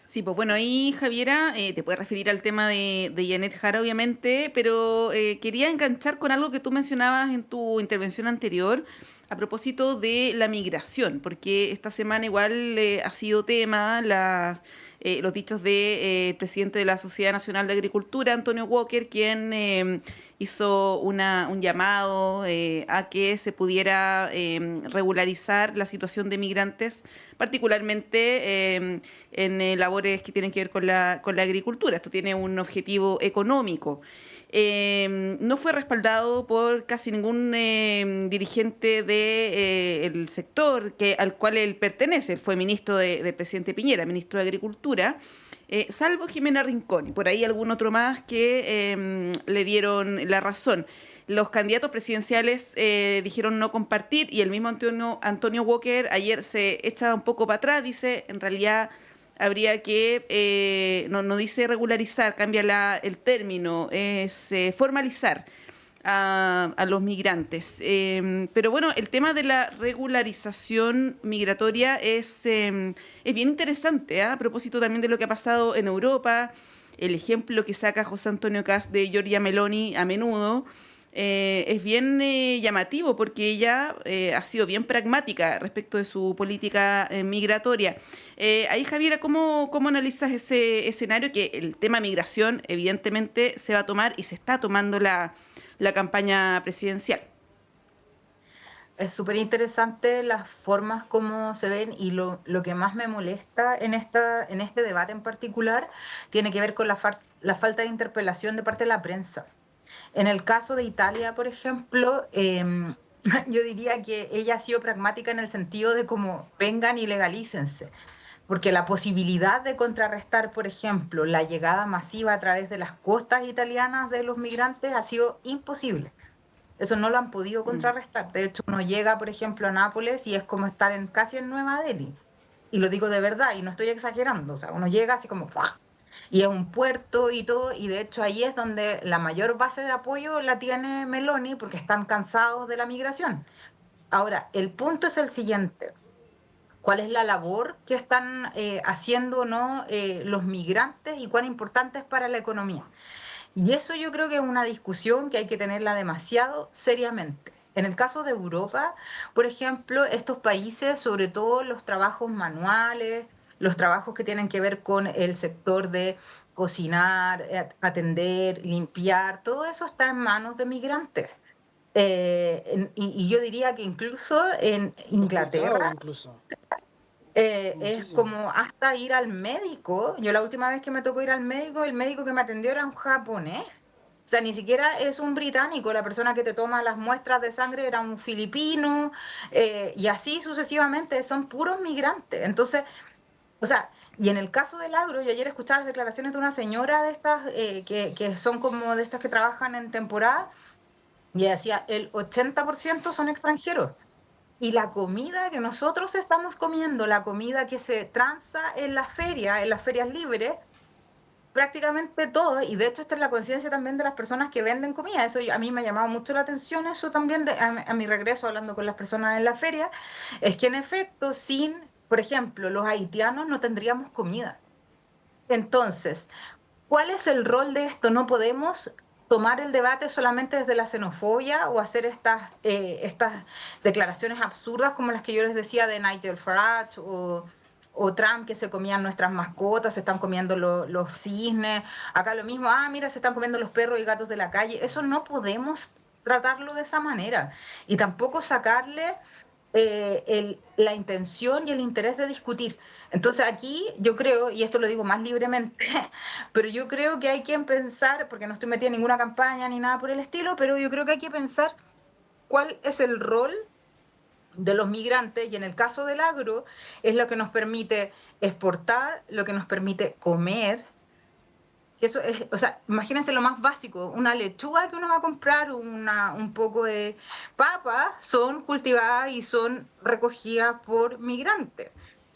Sí, pues bueno, ahí Javiera, te puedes referir al tema de Janet Jara, obviamente, pero quería enganchar con algo que tú mencionabas en tu intervención anterior a propósito de la migración, porque esta semana igual ha sido tema los dichos del presidente de la Sociedad Nacional de Agricultura, Antonio Walker, quien hizo un llamado a que se pudiera regularizar la situación de migrantes, particularmente en labores que tienen que ver con la agricultura. Esto tiene un objetivo económico. no fue respaldado por casi ningún dirigente del sector al cual él pertenece. Él fue ministro del presidente Piñera, ministro de Agricultura, salvo Jimena Rincón y por ahí algún otro más que le dieron la razón. Los candidatos presidenciales dijeron no compartir y el mismo Antonio Walker ayer se echa un poco para atrás, dice en realidad habría que, no dice regularizar, cambia el término, es formalizar a los migrantes. Pero bueno, el tema de la regularización migratoria es bien interesante, a propósito también de lo que ha pasado en Europa, el ejemplo que saca José Antonio Kast de Giorgia Meloni a menudo, es bien llamativo porque ella ha sido bien pragmática respecto de su política migratoria. Ahí, Javiera, ¿cómo analizas ese escenario? Que el tema migración evidentemente se va a tomar y se está tomando la campaña presidencial. Es súper interesante las formas como se ven y lo que más me molesta en este debate en particular tiene que ver con la falta de interpelación de parte de la prensa. En el caso de Italia, por ejemplo, yo diría que ella ha sido pragmática en el sentido de como vengan y legalícense, porque la posibilidad de contrarrestar, por ejemplo, la llegada masiva a través de las costas italianas de los migrantes ha sido imposible. Eso no lo han podido contrarrestar. De hecho, uno llega, por ejemplo, a Nápoles y es como estar casi en Nueva Delhi. Y lo digo de verdad, y no estoy exagerando. O sea, uno llega así como ¡pua! Y es un puerto y todo, y de hecho ahí es donde la mayor base de apoyo la tiene Meloni, porque están cansados de la migración. Ahora, el punto es el siguiente. ¿Cuál es la labor que están haciendo los migrantes y cuán importante es para la economía? Y eso yo creo que es una discusión que hay que tenerla demasiado seriamente. En el caso de Europa, por ejemplo, estos países, sobre todo los trabajos manuales, los trabajos que tienen que ver con el sector de cocinar, atender, limpiar, todo eso está en manos de migrantes. Y yo diría que incluso en Inglaterra es como hasta ir al médico. Yo la última vez que me tocó ir al médico, el médico que me atendió era un japonés. O sea, ni siquiera es un británico, la persona que te toma las muestras de sangre era un filipino, y así sucesivamente, son puros migrantes. Entonces, o sea, y en el caso del agro, yo ayer escuchaba las declaraciones de una señora de estas, que son como de estas que trabajan en temporada, y decía, el 80% son extranjeros. Y la comida que nosotros estamos comiendo, la comida que se transa en las ferias libres, prácticamente todo, y de hecho esta es la conciencia también de las personas que venden comida. Eso a mí me ha llamado mucho la atención, eso también a mi regreso hablando con las personas en la feria, es que en efecto por ejemplo, los haitianos no tendríamos comida. Entonces, ¿cuál es el rol de esto? No podemos tomar el debate solamente desde la xenofobia o hacer estas declaraciones absurdas como las que yo les decía de Nigel Farage o Trump, que se comían nuestras mascotas, se están comiendo los cisnes. Acá lo mismo, mira, se están comiendo los perros y gatos de la calle. Eso no podemos tratarlo de esa manera. Y tampoco sacarle la intención y el interés de discutir. Entonces aquí yo creo, y esto lo digo más libremente, pero yo creo que hay que pensar, porque no estoy metida en ninguna campaña ni nada por el estilo, pero yo creo que hay que pensar cuál es el rol de los migrantes, y en el caso del agro es lo que nos permite exportar, lo que nos permite comer. Eso es, o sea, imagínense lo más básico, una lechuga que uno va a comprar, un poco de papas, son cultivadas y son recogidas por migrantes.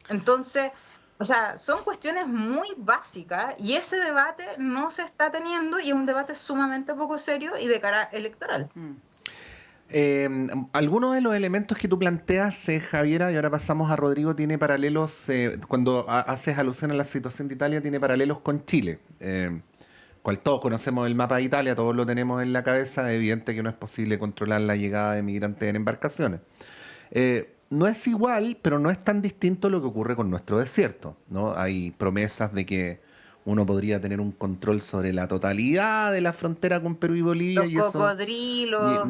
Entonces, o sea, son cuestiones muy básicas y ese debate no se está teniendo y es un debate sumamente poco serio y de cara electoral. Algunos de los elementos que tú planteas, Javiera, y ahora pasamos a Rodrigo, tiene paralelos, cuando haces alusión a la situación de Italia, tiene paralelos con Chile, cual todos conocemos el mapa de Italia, todos lo tenemos en la cabeza. Es evidente que no es posible controlar la llegada de migrantes en embarcaciones. No es igual, pero no es tan distinto lo que ocurre con nuestro desierto, ¿no? Hay promesas de que uno podría tener un control sobre la totalidad de la frontera con Perú y Bolivia. Los cocodrilos,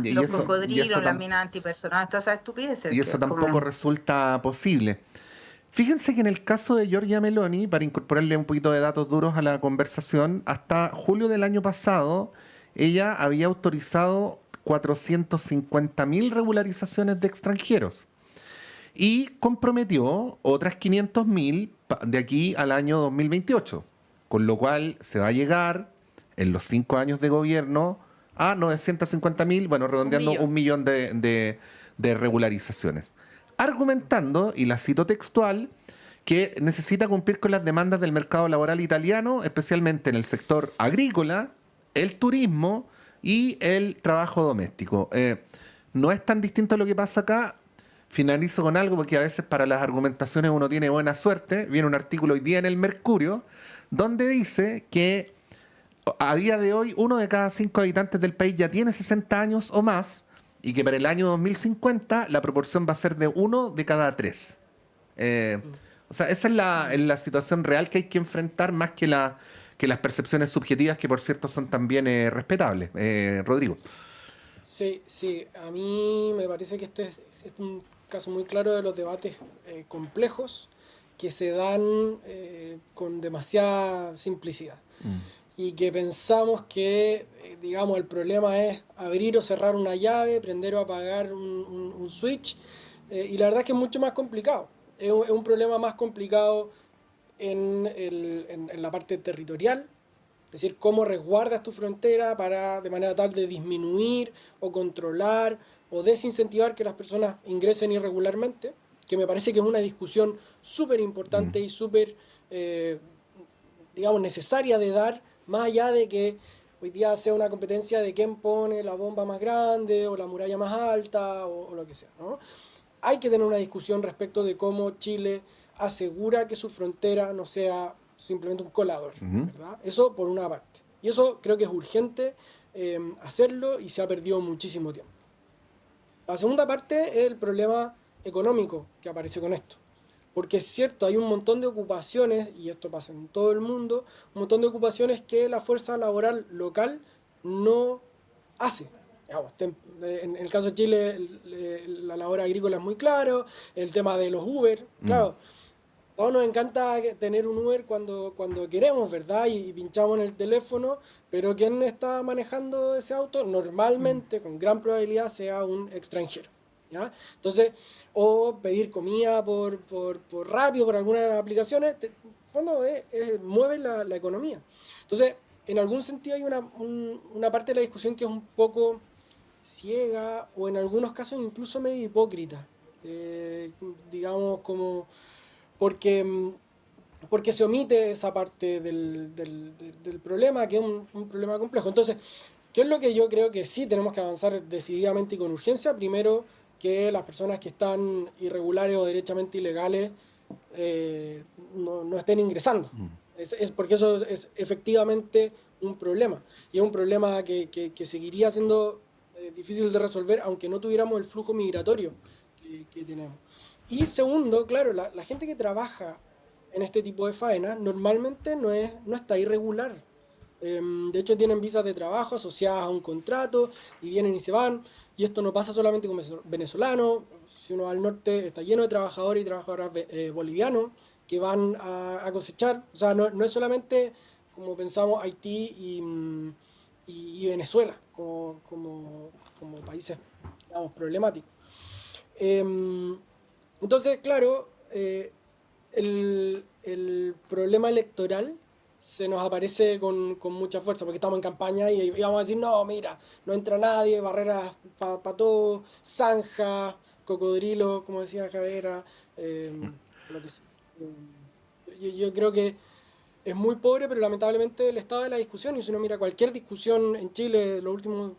las minas antipersonales, todas esas estupideces. Y eso tampoco resulta posible. Fíjense que en el caso de Giorgia Meloni, para incorporarle un poquito de datos duros a la conversación, hasta julio del año pasado, ella había autorizado 450.000 regularizaciones de extranjeros y comprometió otras 500.000 de aquí al año 2028, con lo cual se va a llegar en los 5 años de gobierno a 950.000, bueno, redondeando 1.000.000 de regularizaciones. Argumentando, y la cito textual, que necesita cumplir con las demandas del mercado laboral italiano, especialmente en el sector agrícola, el turismo y el trabajo doméstico. No es tan distinto a lo que pasa acá. Finalizo con algo porque a veces para las argumentaciones uno tiene buena suerte. Viene un artículo hoy día en el Mercurio donde dice que a día de hoy 1 de cada 5 habitantes del país ya tiene 60 años o más y que para el año 2050 la proporción va a ser de 1 de cada 3. O sea, esa es la situación real que hay que enfrentar más que las percepciones subjetivas, que por cierto son también respetables. Rodrigo. Sí, a mí me parece que este es un caso muy claro de los debates complejos que se dan con demasiada simplicidad. Y que pensamos que, digamos, el problema es abrir o cerrar una llave, prender o apagar un switch, y la verdad es que es mucho más complicado. Es un problema más complicado en la parte territorial, es decir, cómo resguardas tu frontera de manera tal de disminuir o controlar o desincentivar que las personas ingresen irregularmente, que me parece que es una discusión súper importante y súper, digamos, necesaria de dar, más allá de que hoy día sea una competencia de quién pone la bomba más grande o la muralla más alta o lo que sea, ¿no? Hay que tener una discusión respecto de cómo Chile asegura que su frontera no sea simplemente un colador, ¿verdad? Eso por una parte. Y eso creo que es urgente hacerlo y se ha perdido muchísimo tiempo. La segunda parte es el problema económico que aparece con esto. Porque es cierto, hay un montón de ocupaciones, y esto pasa en todo el mundo, un montón de ocupaciones que la fuerza laboral local no hace. En el caso de Chile, la labor agrícola es muy claro, el tema de los Uber, claro. A todos nos encanta tener un Uber cuando queremos, ¿verdad? Y pinchamos en el teléfono, pero ¿quién está manejando ese auto? Normalmente, con gran probabilidad, sea un extranjero, ¿ya? Entonces, o pedir comida por Rappi o por alguna de las aplicaciones, en fondo mueve la economía. Entonces, en algún sentido hay una parte de la discusión que es un poco ciega o en algunos casos incluso medio hipócrita, digamos como porque se omite esa parte del problema, que es un problema complejo. Entonces, ¿qué es lo que yo creo que sí tenemos que avanzar decididamente y con urgencia? Primero, que las personas que están irregulares o derechamente ilegales no estén ingresando. Es porque eso es efectivamente un problema. Y es un problema que seguiría siendo difícil de resolver aunque no tuviéramos el flujo migratorio que tenemos. Y segundo, claro, la gente que trabaja en este tipo de faenas normalmente no está irregular. De hecho, tienen visas de trabajo asociadas a un contrato y vienen y se van. Y esto no pasa solamente con venezolanos. Si uno va al norte, está lleno de trabajadores y trabajadoras bolivianos que van a cosechar. O sea, no es solamente, como pensamos, Haití y Venezuela como países, digamos, problemáticos. Entonces, claro, el problema electoral se nos aparece con mucha fuerza, porque estamos en campaña y vamos a decir, no, mira, no entra nadie, barreras para todo, zanja, cocodrilo, como decía Javera, lo que sea. Yo creo que es muy pobre, pero lamentablemente el estado de la discusión, y si uno mira cualquier discusión en Chile los últimos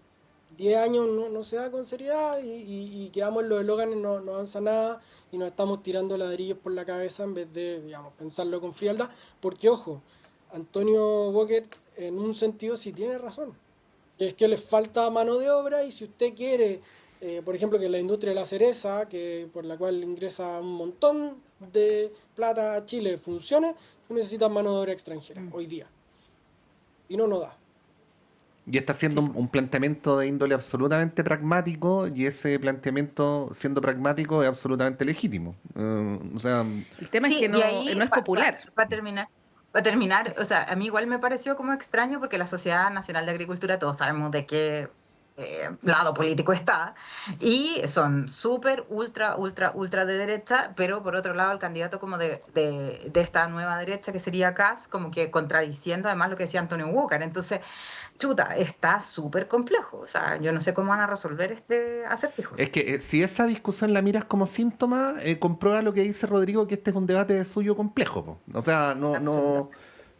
10 años no se da con seriedad y quedamos en los eslóganes, no avanza nada y nos estamos tirando ladrillos por la cabeza en vez de, digamos, pensarlo con frialdad, porque ojo, Antonio Walker en un sentido sí tiene razón, es que les falta mano de obra y si usted quiere, por ejemplo, que la industria de la cereza, por la cual ingresa un montón de plata a Chile, funcione, necesita mano de obra extranjera hoy día y no da. Y está haciendo un planteamiento de índole absolutamente pragmático, y ese planteamiento, siendo pragmático, es absolutamente legítimo. O sea, el tema es que no es popular. Para terminar, para terminar, o sea, a mí igual me pareció como extraño porque la Sociedad Nacional de Agricultura, todos sabemos de qué lado político está, y son súper, ultra de derecha, pero por otro lado el candidato como de esta nueva derecha que sería Kast, como que contradiciendo además lo que decía Antonio Walker. Entonces, chuta, está súper complejo. O sea, yo no sé cómo van a resolver este acertijo. Es que si esa discusión la miras como síntoma, comprueba lo que dice Rodrigo, que este es un debate suyo complejo, po. O sea, no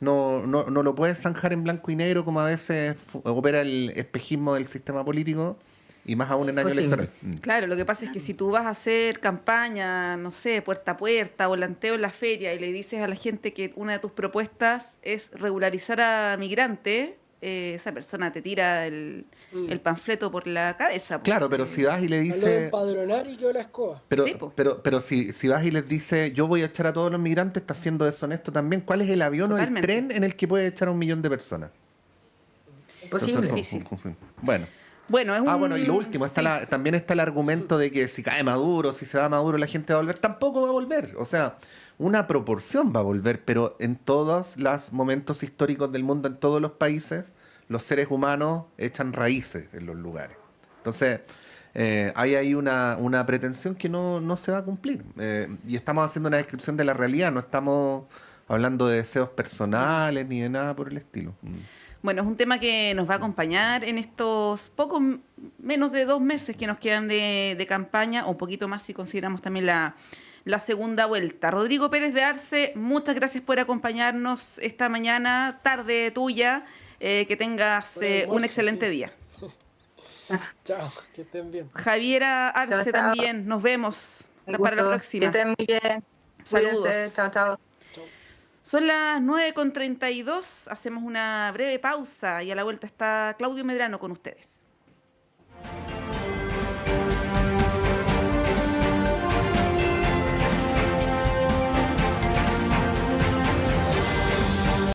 lo puedes zanjar en blanco y negro como a veces opera el espejismo del sistema político, y más aún en año electoral. Claro, lo que pasa es que si tú vas a hacer campaña, no sé, puerta a puerta, volanteo en la feria, y le dices a la gente que una de tus propuestas es regularizar a migrantes, esa persona te tira el panfleto por la cabeza. Claro, pero si vas y le Habló de dices... empadronar y yo la escoba. Pero, Sí, po. pero si vas y les dices, yo voy a echar a todos los migrantes, está siendo deshonesto también. ¿Cuál es el avión Totalmente. o el tren en el que puede echar a 1 millón de personas? Imposible. Entonces, bueno. Bueno, es un... Bueno, y lo último, también está el argumento de que si cae Maduro, si se va Maduro, la gente va a volver. Tampoco va a volver. O sea, una proporción va a volver, pero en todos los momentos históricos del mundo, en todos los países, los seres humanos echan raíces en los lugares. Entonces, hay ahí una pretensión que no se va a cumplir. Y estamos haciendo una descripción de la realidad, no estamos hablando de deseos personales ni de nada por el estilo. Bueno, es un tema que nos va a acompañar en estos menos de 2 meses que nos quedan de campaña, o un poquito más si consideramos también la segunda vuelta. Rodrigo Pérez de Arce, muchas gracias por acompañarnos esta mañana, tarde tuya. Que tengas un excelente día. Chao, que estén bien. Javiera Arce Chao. también, nos vemos para la próxima. Que estén muy bien. Saludos. Cuídense. Chao. Son las 9:32, hacemos una breve pausa y a la vuelta está Claudio Medrano con ustedes.